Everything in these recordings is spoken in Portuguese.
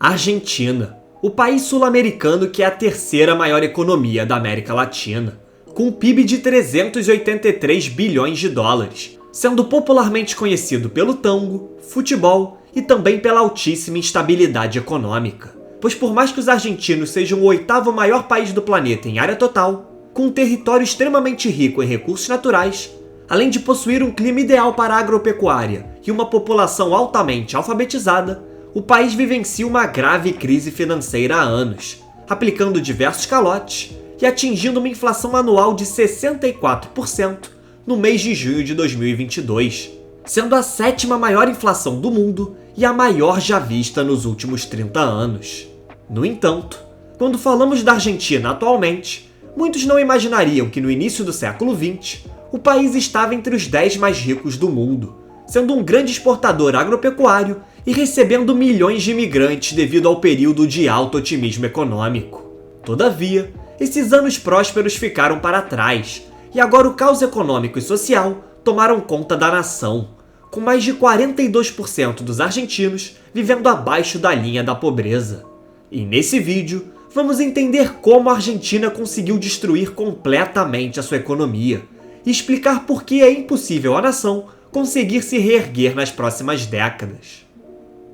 Argentina, o país sul-americano que é a terceira maior economia da América Latina, com um PIB de 383 bilhões de dólares, sendo popularmente conhecido pelo tango, futebol e também pela altíssima instabilidade econômica. Pois por mais que os argentinos sejam o oitavo maior país do planeta em área total, com um território extremamente rico em recursos naturais, além de possuir um clima ideal para a agropecuária e uma população altamente alfabetizada, o país vivencia uma grave crise financeira há anos, aplicando diversos calotes e atingindo uma inflação anual de 64% no mês de junho de 2022, sendo a sétima maior inflação do mundo e a maior já vista nos últimos 30 anos. No entanto, quando falamos da Argentina atualmente, muitos não imaginariam que no início do século XX, o país estava entre os 10 mais ricos do mundo, sendo um grande exportador agropecuário e recebendo milhões de imigrantes devido ao período de alto otimismo econômico. Todavia, esses anos prósperos ficaram para trás, e agora o caos econômico e social tomaram conta da nação, com mais de 42% dos argentinos vivendo abaixo da linha da pobreza. E nesse vídeo, vamos entender como a Argentina conseguiu destruir completamente a sua economia e explicar por que é impossível à nação conseguir se reerguer nas próximas décadas.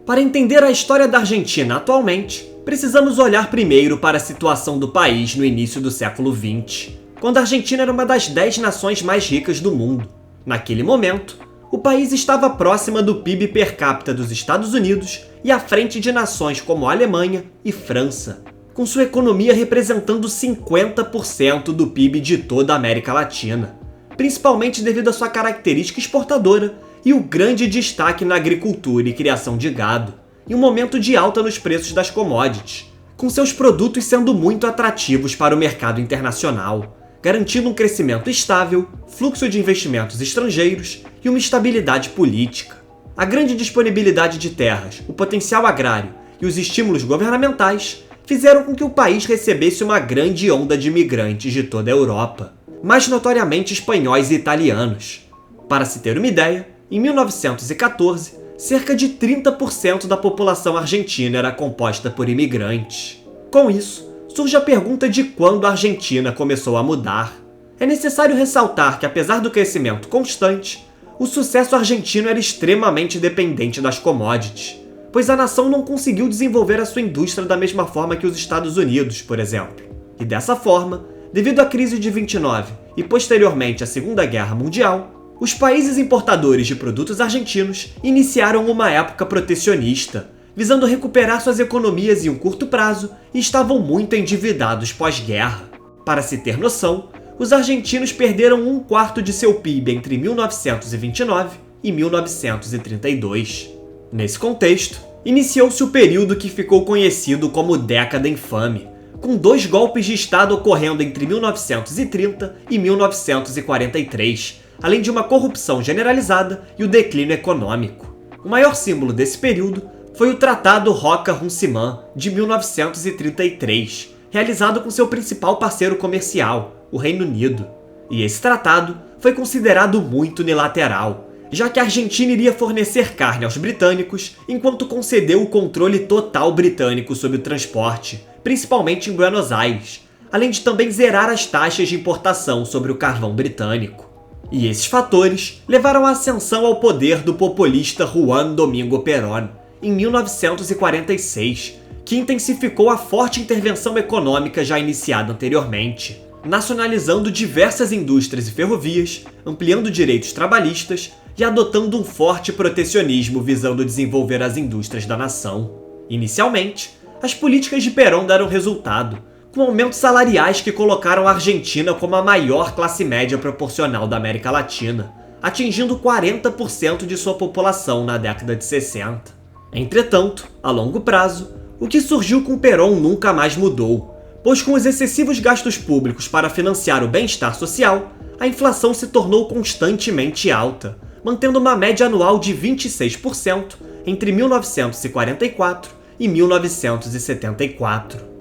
Para entender a história da Argentina atualmente, precisamos olhar primeiro para a situação do país no início do século XX, quando a Argentina era uma das 10 nações mais ricas do mundo. Naquele momento, o país estava próxima do PIB per capita dos Estados Unidos e à frente de nações como a Alemanha e França, com sua economia representando 50% do PIB de toda a América Latina, principalmente devido à sua característica exportadora e o grande destaque na agricultura e criação de gado, em um momento de alta nos preços das commodities, com seus produtos sendo muito atrativos para o mercado internacional, garantindo um crescimento estável, fluxo de investimentos estrangeiros e uma estabilidade política. A grande disponibilidade de terras, o potencial agrário e os estímulos governamentais fizeram com que o país recebesse uma grande onda de imigrantes de toda a Europa, mais notoriamente espanhóis e italianos. Para se ter uma ideia, em 1914, cerca de 30% da população argentina era composta por imigrantes. Com isso, surge a pergunta de quando a Argentina começou a mudar. É necessário ressaltar que, apesar do crescimento constante, o sucesso argentino era extremamente dependente das commodities, pois a nação não conseguiu desenvolver a sua indústria da mesma forma que os Estados Unidos, por exemplo. E dessa forma, devido à crise de 29 e posteriormente à Segunda Guerra Mundial, os países importadores de produtos argentinos iniciaram uma época protecionista, visando recuperar suas economias em um curto prazo e estavam muito endividados pós-guerra. Para se ter noção, os argentinos perderam 1/4 de seu PIB entre 1929 e 1932. Nesse contexto, iniciou-se o período que ficou conhecido como Década Infame, com 2 golpes de Estado ocorrendo entre 1930 e 1943, além de uma corrupção generalizada e o declínio econômico. O maior símbolo desse período foi o Tratado Roca-Runciman, de 1933, realizado com seu principal parceiro comercial, o Reino Unido. E esse tratado foi considerado muito unilateral, já que a Argentina iria fornecer carne aos britânicos, enquanto concedeu o controle total britânico sobre o transporte, principalmente em Buenos Aires, além de também zerar as taxas de importação sobre o carvão britânico. E esses fatores levaram à ascensão ao poder do populista Juan Domingo Perón, em 1946, que intensificou a forte intervenção econômica já iniciada anteriormente, nacionalizando diversas indústrias e ferrovias, ampliando direitos trabalhistas e adotando um forte protecionismo visando desenvolver as indústrias da nação. Inicialmente, as políticas de Perón deram resultado, com aumentos salariais que colocaram a Argentina como a maior classe média proporcional da América Latina, atingindo 40% de sua população na década de 60. Entretanto, a longo prazo, o que surgiu com Perón nunca mais mudou, pois com os excessivos gastos públicos para financiar o bem-estar social, a inflação se tornou constantemente alta, mantendo uma média anual de 26% entre 1944 e 1974.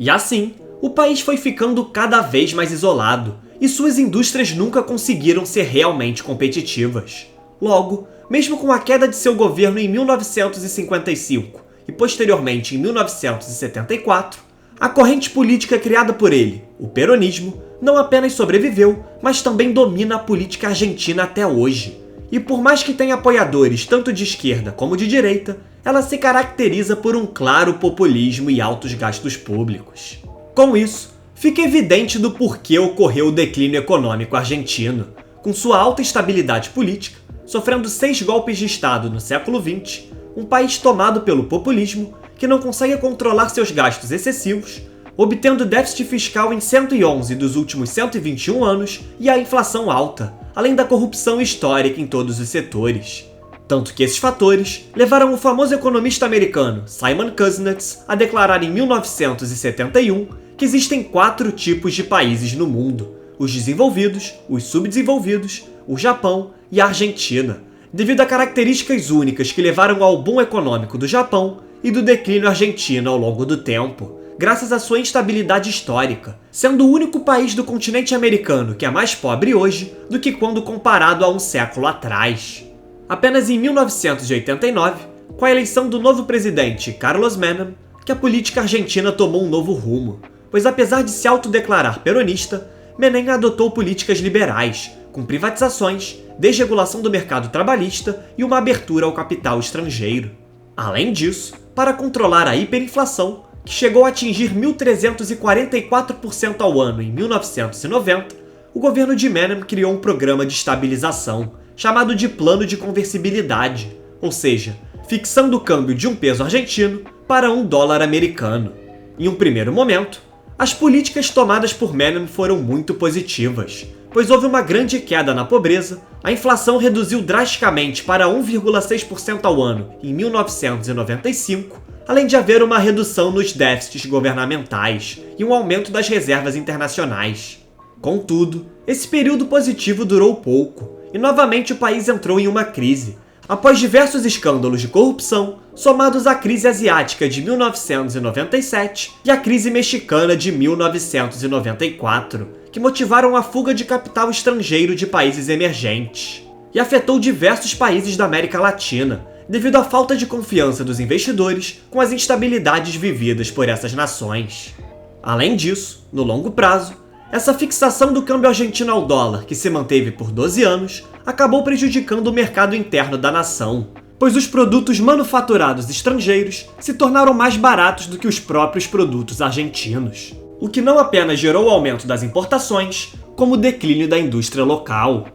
E assim, o país foi ficando cada vez mais isolado, e suas indústrias nunca conseguiram ser realmente competitivas. Logo, mesmo com a queda de seu governo em 1955 e posteriormente em 1974, a corrente política criada por ele, o peronismo, não apenas sobreviveu, mas também domina a política argentina até hoje. E por mais que tenha apoiadores tanto de esquerda como de direita, ela se caracteriza por um claro populismo e altos gastos públicos. Com isso, fica evidente do porquê ocorreu o declínio econômico argentino, com sua alta estabilidade política, sofrendo 6 golpes de Estado no século XX, um país tomado pelo populismo que não consegue controlar seus gastos excessivos, obtendo déficit fiscal em 111 dos últimos 121 anos e a inflação alta, além da corrupção histórica em todos os setores. Tanto que esses fatores levaram o famoso economista americano Simon Kuznets a declarar em 1971 que existem 4 tipos de países no mundo: os desenvolvidos, os subdesenvolvidos, o Japão e a Argentina, devido a características únicas que levaram ao boom econômico do Japão e do declínio argentino ao longo do tempo, graças à sua instabilidade histórica, sendo o único país do continente americano que é mais pobre hoje do que quando comparado a um século atrás. Apenas em 1989, com a eleição do novo presidente Carlos Menem, que a política argentina tomou um novo rumo, pois apesar de se autodeclarar peronista, Menem adotou políticas liberais, com privatizações, desregulação do mercado trabalhista e uma abertura ao capital estrangeiro. Além disso, para controlar a hiperinflação, que chegou a atingir 1.344% ao ano em 1990, o governo de Menem criou um programa de estabilização, chamado de Plano de Conversibilidade, ou seja, fixando o câmbio de um peso argentino para um dólar americano. Em um primeiro momento, as políticas tomadas por Menem foram muito positivas, pois houve uma grande queda na pobreza, a inflação reduziu drasticamente para 1,6% ao ano em 1995, além de haver uma redução nos déficits governamentais e um aumento das reservas internacionais. Contudo, esse período positivo durou pouco, e novamente o país entrou em uma crise, após diversos escândalos de corrupção, somados à crise asiática de 1997 e à crise mexicana de 1994, que motivaram a fuga de capital estrangeiro de países emergentes, e afetou diversos países da América Latina, devido à falta de confiança dos investidores com as instabilidades vividas por essas nações. Além disso, no longo prazo, essa fixação do câmbio argentino ao dólar, que se manteve por 12 anos, acabou prejudicando o mercado interno da nação, pois os produtos manufaturados estrangeiros se tornaram mais baratos do que os próprios produtos argentinos, o que não apenas gerou o aumento das importações, como o declínio da indústria local.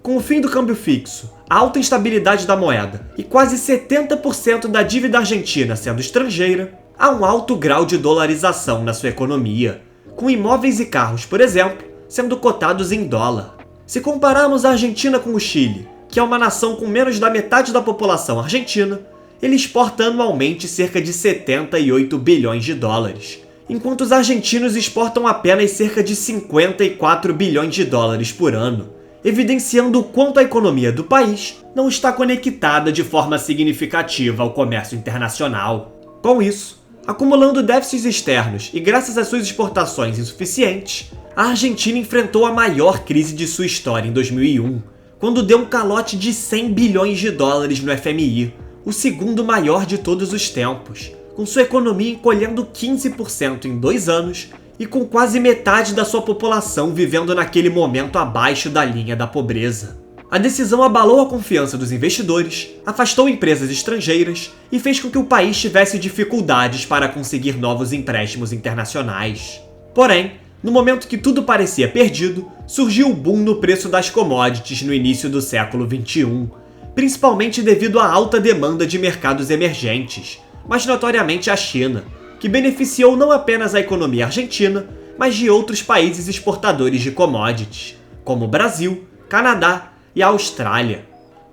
Com o fim do câmbio fixo, a alta instabilidade da moeda e quase 70% da dívida argentina sendo estrangeira, há um alto grau de dolarização na sua economia, com imóveis e carros, por exemplo, sendo cotados em dólar. Se compararmos a Argentina com o Chile, que é uma nação com menos da metade da população argentina, ele exporta anualmente cerca de 78 bilhões de dólares, enquanto os argentinos exportam apenas cerca de 54 bilhões de dólares por ano, evidenciando o quanto a economia do país não está conectada de forma significativa ao comércio internacional. Com isso, acumulando déficits externos e graças às suas exportações insuficientes, a Argentina enfrentou a maior crise de sua história em 2001, quando deu um calote de 100 bilhões de dólares no FMI, o segundo maior de todos os tempos, com sua economia encolhendo 15% em 2 anos e com quase metade da sua população vivendo naquele momento abaixo da linha da pobreza. A decisão abalou a confiança dos investidores, afastou empresas estrangeiras e fez com que o país tivesse dificuldades para conseguir novos empréstimos internacionais. Porém, no momento que tudo parecia perdido, surgiu o boom no preço das commodities no início do século XXI, principalmente devido à alta demanda de mercados emergentes, mas notoriamente a China, que beneficiou não apenas a economia argentina, mas de outros países exportadores de commodities, como o Brasil, Canadá e a Austrália.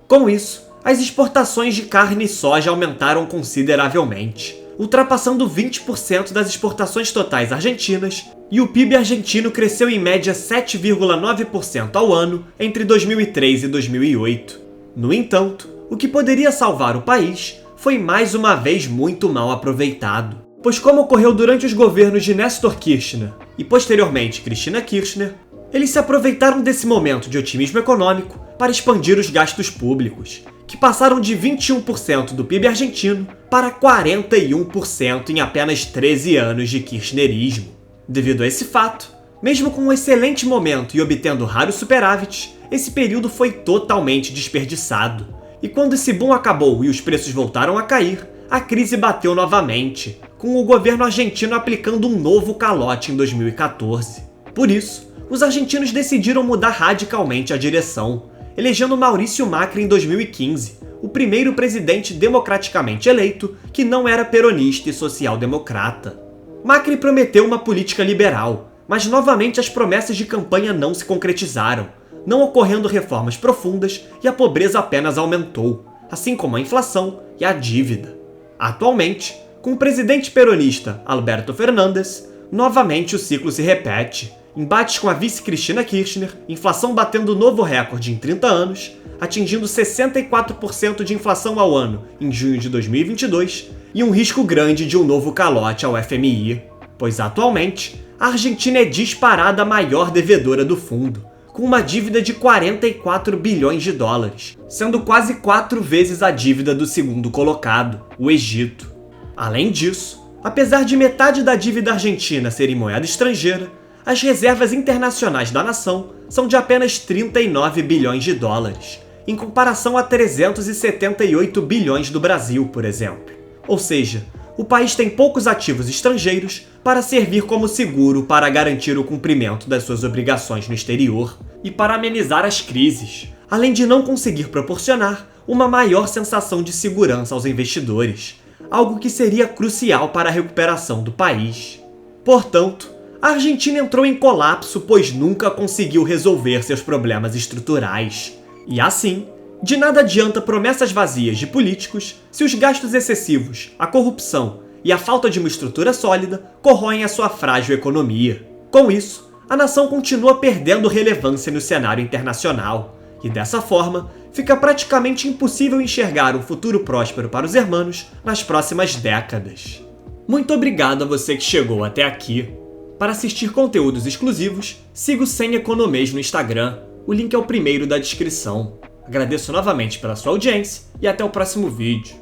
Com isso, as exportações de carne e soja aumentaram consideravelmente, ultrapassando 20% das exportações totais argentinas, e o PIB argentino cresceu em média 7,9% ao ano entre 2003 e 2008. No entanto, o que poderia salvar o país foi mais uma vez muito mal aproveitado, pois como ocorreu durante os governos de Néstor Kirchner e posteriormente Cristina Kirchner, eles se aproveitaram desse momento de otimismo econômico para expandir os gastos públicos, que passaram de 21% do PIB argentino para 41% em apenas 13 anos de kirchnerismo. Devido a esse fato, mesmo com um excelente momento e obtendo raros superávites, esse período foi totalmente desperdiçado. E quando esse boom acabou e os preços voltaram a cair, a crise bateu novamente, com o governo argentino aplicando um novo calote em 2014. Por isso, os argentinos decidiram mudar radicalmente a direção, elegendo Maurício Macri em 2015, o primeiro presidente democraticamente eleito que não era peronista e social-democrata. Macri prometeu uma política liberal, mas novamente as promessas de campanha não se concretizaram, não ocorrendo reformas profundas e a pobreza apenas aumentou, assim como a inflação e a dívida. Atualmente, com o presidente peronista Alberto Fernandes, novamente o ciclo se repete. Embates com a vice Cristina Kirchner, inflação batendo novo recorde em 30 anos, atingindo 64% de inflação ao ano em junho de 2022, e um risco grande de um novo calote ao FMI, pois atualmente a Argentina é disparada a maior devedora do fundo, com uma dívida de 44 bilhões de dólares, sendo quase 4 vezes a dívida do segundo colocado, o Egito. Além disso, apesar de metade da dívida argentina ser em moeda estrangeira, as reservas internacionais da nação são de apenas 39 bilhões de dólares, em comparação a 378 bilhões do Brasil, por exemplo. Ou seja, o país tem poucos ativos estrangeiros para servir como seguro para garantir o cumprimento das suas obrigações no exterior e para amenizar as crises, além de não conseguir proporcionar uma maior sensação de segurança aos investidores, algo que seria crucial para a recuperação do país. Portanto, a Argentina entrou em colapso pois nunca conseguiu resolver seus problemas estruturais. E assim, de nada adianta promessas vazias de políticos se os gastos excessivos, a corrupção e a falta de uma estrutura sólida corroem a sua frágil economia. Com isso, a nação continua perdendo relevância no cenário internacional, e dessa forma, fica praticamente impossível enxergar um futuro próspero para os hermanos nas próximas décadas. Muito obrigado a você que chegou até aqui. Para assistir conteúdos exclusivos, siga o Sem Economês no Instagram, o link é o primeiro da descrição. Agradeço novamente pela sua audiência e até o próximo vídeo.